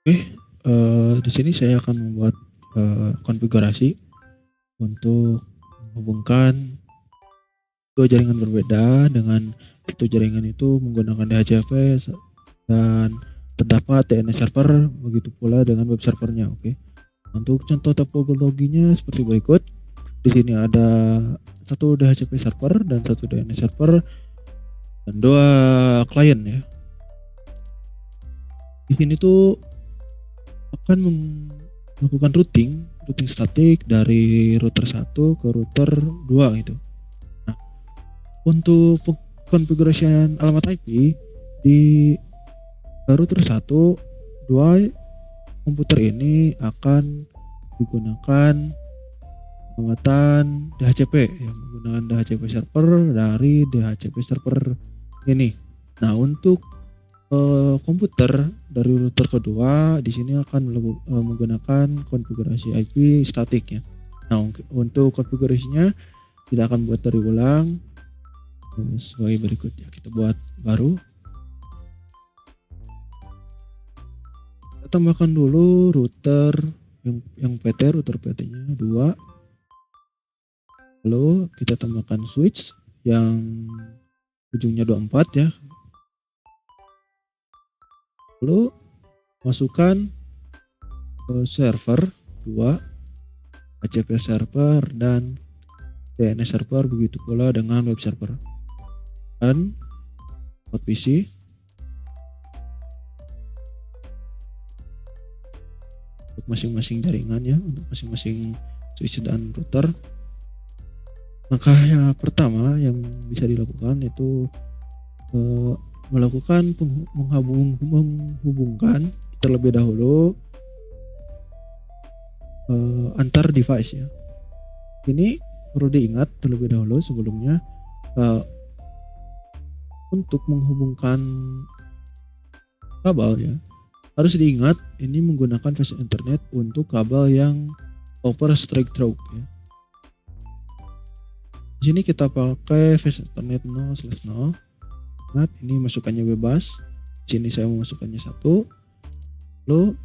Oke, di sini saya akan membuat, konfigurasi untuk menghubungkan 2 jaringan berbeda dengan satu jaringan itu menggunakan DHCP dan terdapat DNS server, begitu pula dengan web servernya, oke. Untuk contoh topologinya seperti berikut. Di sini ada satu DHCP server dan satu DNS server dan 2 klien ya. Di sini tuh akan melakukan routing statik dari router 1 ke router 2 gitu. Nah, untuk konfigurasian alamat IP di router 1, 2 komputer ini akan digunakan penguatan DHCP yang menggunakan DHCP server dari DHCP server ini. Nah, untuk komputer dari router kedua di sini akan menggunakan konfigurasi IP statik ya. Nah, untuk konfigurasinya kita akan buat dari ulang sebagai berikut ya. Kita buat baru. Kita tambahkan dulu router yang PT, router PT-nya 2. Lalu kita tambahkan switch yang ujungnya 24 ya. Lalu masukkan server 2, HCP server dan DNS server, begitu pula dengan web server dan hot PC. Untuk masing-masing jaringan ya, untuk masing-masing switch dan router. Maka yang pertama yang bisa dilakukan itu melakukan menghubungkan terlebih dahulu antar device ya. Ini perlu diingat terlebih dahulu sebelumnya, untuk menghubungkan kabel ya, harus diingat ini menggunakan fast internet untuk kabel yang over straight through ya. Di sini kita pakai fast internet 0/0. Nah, ini masukannya bebas. Di sini saya memasukkannya 1. Lalu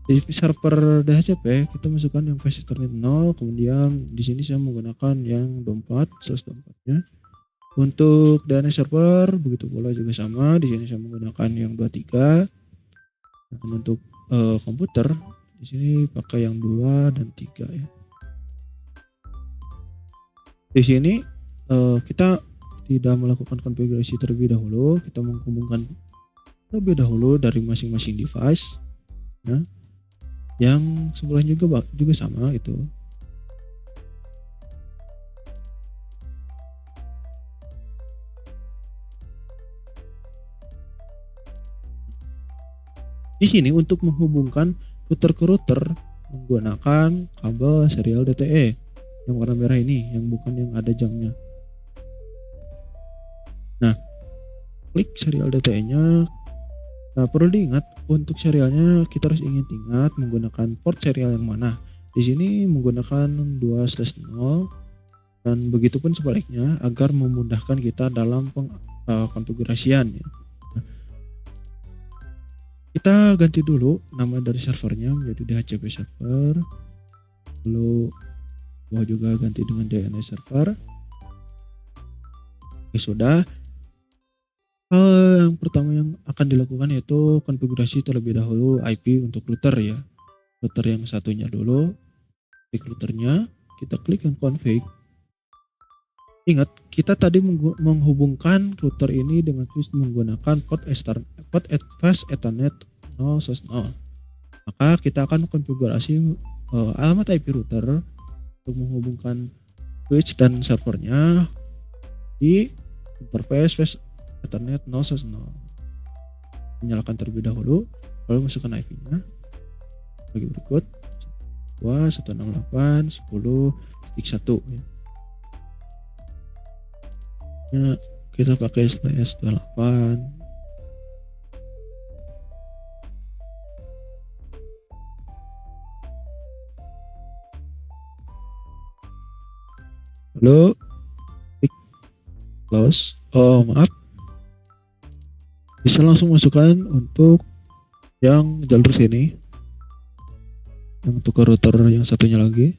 di server DHCP kita masukkan yang fast internet 0, kemudian di sini saya menggunakan yang 24/24-nya. Untuk DNS server begitu pula juga sama, di sini saya menggunakan yang 23. Dan untuk komputer di sini pakai yang 2 dan 3 ya. Di sini kita tidak melakukan konfigurasi terlebih dahulu, kita menghubungkan terlebih dahulu dari masing-masing device ya, yang sebelahnya juga sama itu. Di sini untuk menghubungkan router ke router menggunakan kabel serial DTE yang warna merah ini, yang bukan yang ada jamnya. Nah, klik serial DTE-nya. Nah, perlu diingat untuk serialnya kita harus ingat menggunakan port serial yang mana. Di sini menggunakan 2/0 dan begitupun sebaliknya agar memudahkan kita dalam konfigurasian ya. Nah, kita ganti dulu nama dari servernya menjadi DHCP server. Lalu mau juga ganti dengan DNS server. Oke, sudah. Yang pertama yang akan dilakukan yaitu konfigurasi terlebih dahulu IP untuk router ya. Router yang satunya dulu, klik routernya, kita klik yang config. Ingat, kita tadi menghubungkan router ini dengan switch menggunakan port fast ethernet 0/0. Maka kita akan konfigurasi alamat IP router untuk menghubungkan switch dan servernya di interface fast Ethernet 0/0. Nyalakan terlebih dahulu, lalu masukkan IP-nya bagi berikut 2.168.10.1 ya. Ya, kita pakai /28. Lalu klik close. Maaf, bisa langsung masukkan untuk yang jalur sini, yang untuk ke router yang satunya lagi.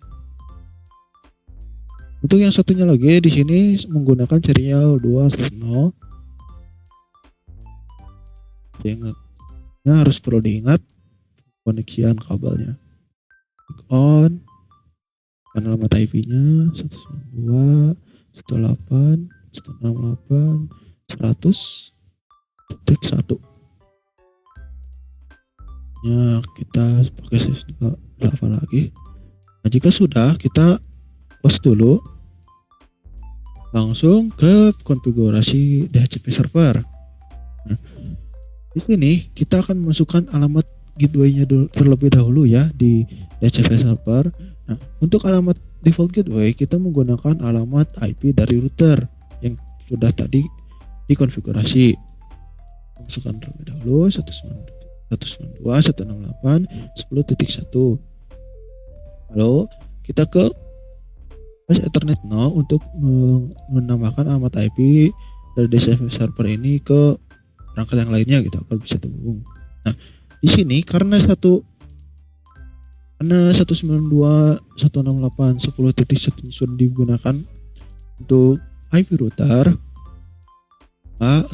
Untuk yang satunya lagi di sini menggunakan serial 2/0. Ingatnya harus perlu diingat koneksian kabelnya. Click on alamat IP-nya 192.168.100.100.1. Ya, kita pakai 128 lagi. Nah, jika sudah, kita close dulu. Langsung ke konfigurasi DHCP server. Nah, di sini kita akan masukkan alamat gateway-nya terlebih dahulu ya di DHCP server. Nah, untuk alamat default gateway kita menggunakan alamat IP dari router yang sudah tadi dikonfigurasi. Masukkan terlebih dahulu 192.168.10.1. Lalu kita ke Flash Ethernet Now untuk menambahkan alamat IP dari DHCP server ini ke perangkat yang lainnya gitu agar bisa terhubung. Nah, di sini karena 192.168.10.1 sudah digunakan untuk IP router,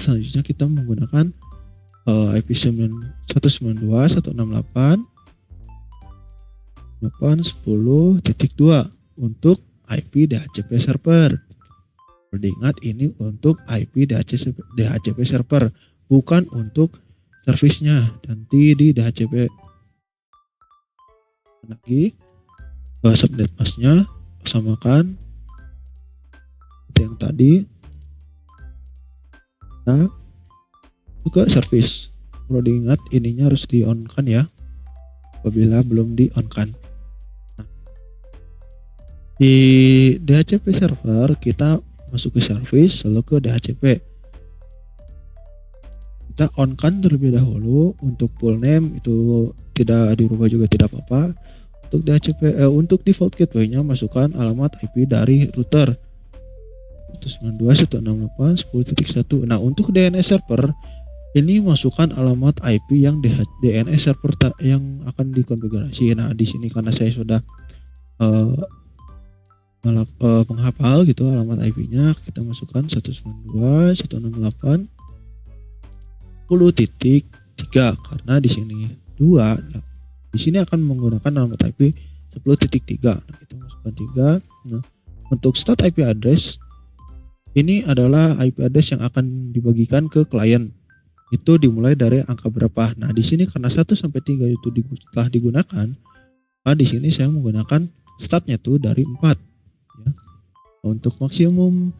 selanjutnya kita menggunakan IP 192.168.8.10.2 untuk IP DHCP server. Diingat ini untuk IP DHCP server, bukan untuk servisnya. Nanti di DHCP lagi subnet masknya samakan seperti yang tadi. Nah, juga service perlu diingat ininya harus di on kan ya apabila belum di on kan. Nah, di DHCP server kita masuk ke service lalu ke DHCP, kita on kan terlebih dahulu. Untuk full name itu tidak dirubah juga tidak apa-apa. Untuk DHCP untuk default gateway-nya masukkan alamat IP dari router 192.168.10.1. Nah, untuk DNS server ini masukkan alamat IP yang DNS server yang akan dikonfigurasi. Nah, di sini karena saya sudah menghafal gitu alamat IP-nya, kita masukkan 192.168.10.3 karena di sini 2. Nah, di sini akan menggunakan alamat IP 10.3. Nah, kita masukkan 3. Nah, untuk start IP address ini adalah IP address yang akan dibagikan ke klien. Itu dimulai dari angka berapa. Nah, di sini karena 1 sampai 3 itu telah digunakan, di sini saya menggunakan startnya tuh dari 4 ya. Untuk maksimum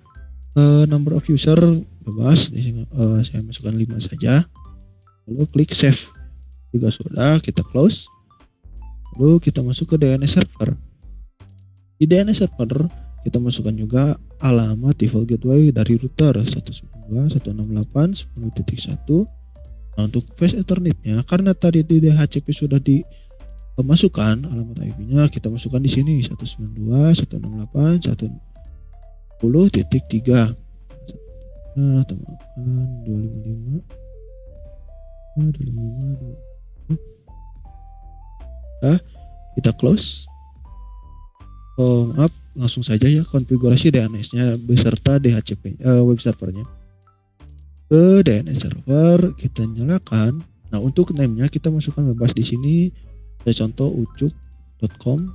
number of user bebas, saya masukkan 5 saja. Lalu klik save. Jika sudah, kita close. Lalu kita masuk ke DNS server. Di DNS server kita masukkan juga alamat default gateway dari router 192.168.10.1. Nah, untuk Flash Ethernet-nya karena tadi di DHCP sudah dimasukkan alamat IP-nya, kita masukkan di sini 192.168.10.3. Nah, tambahkan 255. Nah, kita close. Maaf, langsung saja ya konfigurasi DNS-nya beserta DHCP web servernya. Ke DNS server kita nyalakan. Nah, untuk name-nya kita masukkan bebas di sini. Saya contoh ucuk.com.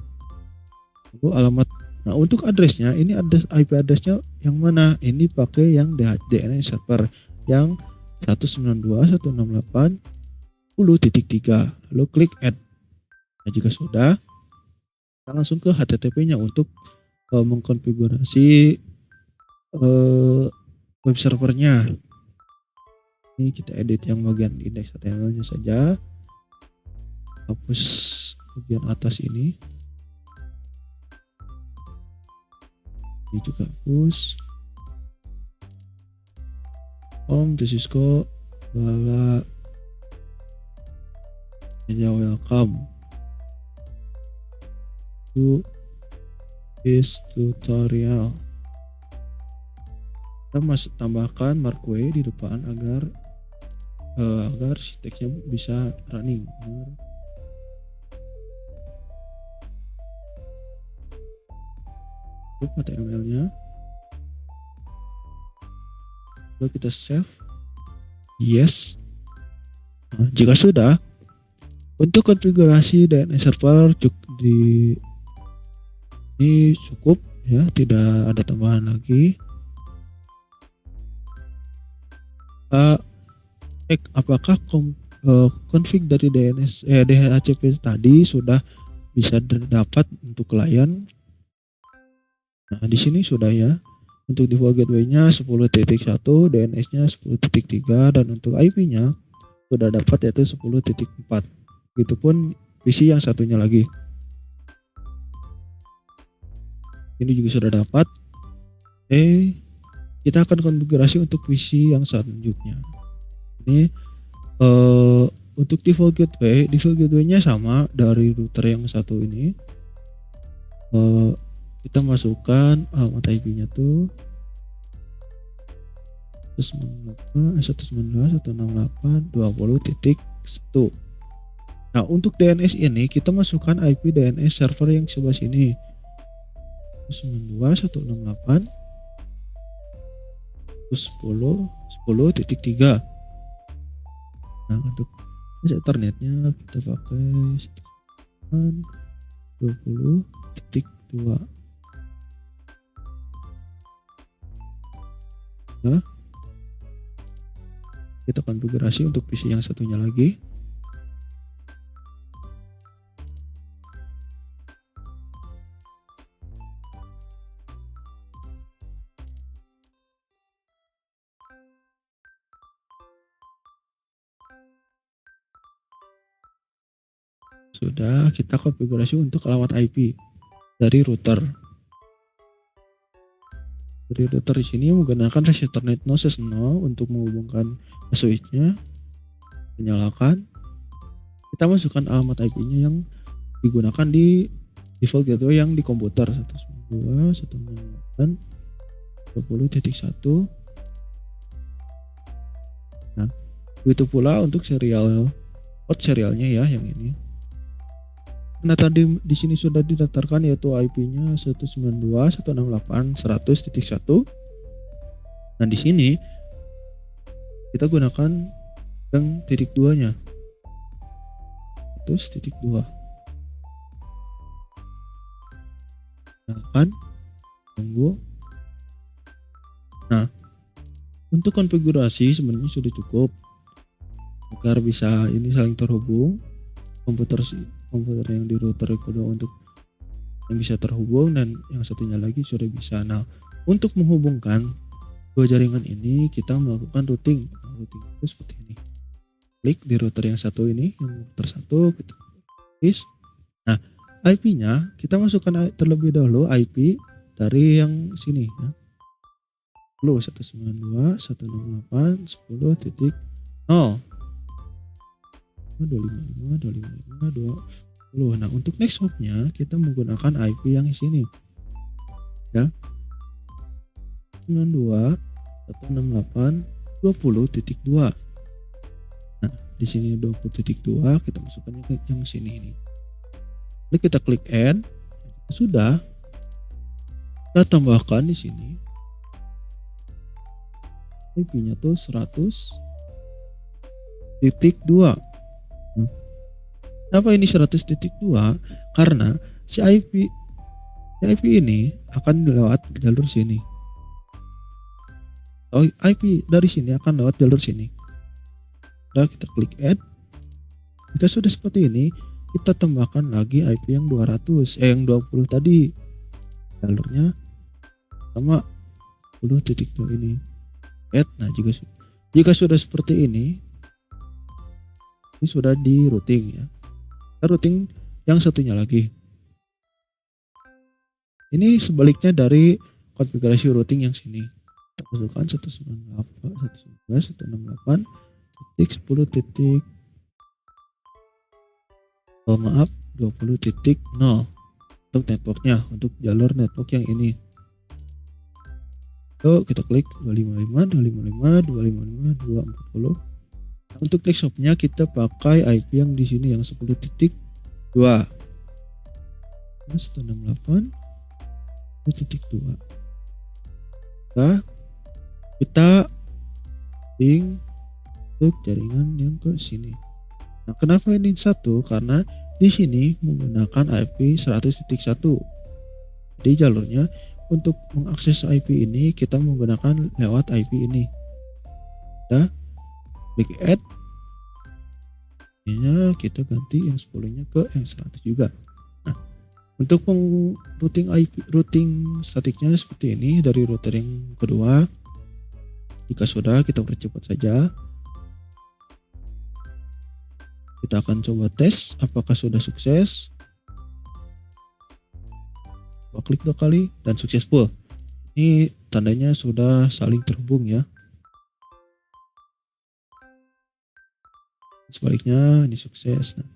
Lalu alamat. Nah, untuk address-nya ini ada IP address-nya yang mana? Ini pakai yang DNS server yang 192.168.10.3. Lalu klik add. Nah, jika sudah, kita langsung ke HTTP-nya untuk mengkonfigurasi web servernya. Ini kita edit yang bagian index HTML-nya saja. Hapus bagian atas ini. Ini juga hapus. To Cisco bala welcome to this tutorial. Kita tambahkan marquee di depan agar agar si teksnya bisa running. Cukup HTML-nya. Lalu kita save. Yes. Nah, jika sudah, untuk konfigurasi DNS server ini cukup ya, tidak ada tambahan lagi. Cek apakah config dari DHCP tadi sudah bisa dapat untuk klien. Nah, di sini sudah ya. Untuk default gateway-nya 10.1, DNS-nya 10.3, dan untuk IP-nya sudah dapat yaitu 10.4. Begitupun PC yang satunya lagi. Ini juga sudah dapat. Kita akan konfigurasi untuk PC yang selanjutnya. Ini untuk default gateway-nya sama dari router yang satu ini. Kita masukkan alamat IP-nya tuh 192.168.20.1. Nah, untuk DNS ini kita masukkan IP DNS server yang sebelah sini 192.168.10.3. Nah, untuk Ethernetnya kita pakai 20.2. Nah, kita konfigurasi untuk PC yang satunya lagi. Sudah, kita konfigurasi untuk alamat IP dari router. Dari router di sini menggunakan Ethernet Noses 0 untuk menghubungkan switch-nya. Menyalakan. Kita masukkan alamat IP-nya yang digunakan di default gateway yang di komputer 192.168.20.1. Nah, begitu pula untuk port serialnya ya, yang ini. Nah, tadi di sini sudah didaftarkan yaitu IP-nya 192.168.100.1. Nah, di sini kita gunakan yang titik 2-nya. Terus titik 2. Nyalakan, tunggu. Nah, untuk konfigurasi sebenarnya sudah cukup agar bisa ini saling terhubung. Komputer yang di router kedua untuk yang bisa terhubung dan yang satunya lagi sudah bisa. Nah, untuk menghubungkan dua jaringan ini kita melakukan routing. Routing itu seperti ini. Klik di router yang satu ini, yang router satu, kita klik. Nah, IP-nya kita masukkan terlebih dahulu IP dari yang sini ya. 192.168.10.0. 255.255.210. Nah, untuk next hop-nya kita menggunakan IP yang di sini ya, 92.168.20.2. Nah, di sini 20.2 kita masukkannya ke yang sini ini. Lalu kita klik add. Sudah, kita tambahkan di sini IP-nya tuh 100.2. Kenapa ini 100.2? Karena si IP ini akan lewat jalur sini. Oh, IP dari sini akan lewat jalur sini. Nah, kita klik add. Jika sudah seperti ini, kita tambahkan lagi IP yang 200, yang 20 tadi. Jalurnya sama 10.2 ini. Add. Nah, jika sudah seperti ini sudah di routing ya. Routing yang satunya lagi. Ini sebaliknya dari konfigurasi routing yang sini. Kita masukkan 192.168.10.0. Oh, maaf, 20.0 untuk networknya, untuk jalur network yang ini. Yuk kita klik 255, 255, 255, 240. Untuk desktopnya kita pakai IP yang di sini yang 10.2. 168.2. Nah, kita ping untuk jaringan yang ke sini. Nah, kenapa ini satu? Karena di sini menggunakan IP 100.1. Jadi jalurnya untuk mengakses IP ini kita menggunakan lewat IP ini. Kita klik add. Ini kita ganti yang 10-nya ke yang 100 juga. Nah, untuk routing statiknya seperti ini dari router yang kedua. Jika sudah, kita percepat saja. Kita akan coba tes apakah sudah sukses. Coba klik 2 kali dan successful. Ini tandanya sudah saling terhubung ya. Sebaliknya ini sukses. Nah,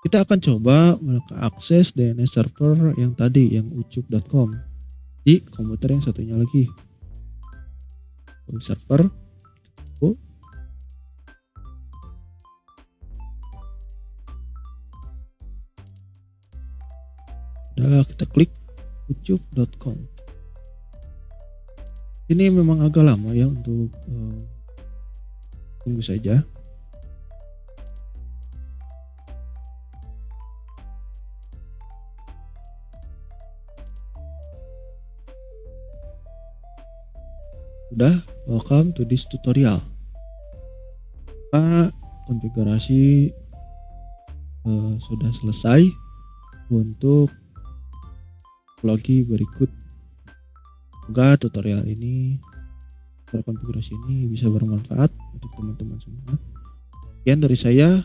kita akan coba mengakses DNS server yang tadi yang ucup.com di komputer yang satunya lagi. Web server. Udah, kita klik ucup.com. Ini memang agak lama ya untuk tunggu saja. Udah, welcome to this tutorial. Konfigurasi sudah selesai untuk lagi berikut. Semoga tutorial ini, konfigurasi ini bisa bermanfaat untuk teman-teman semua. Sekian dari saya.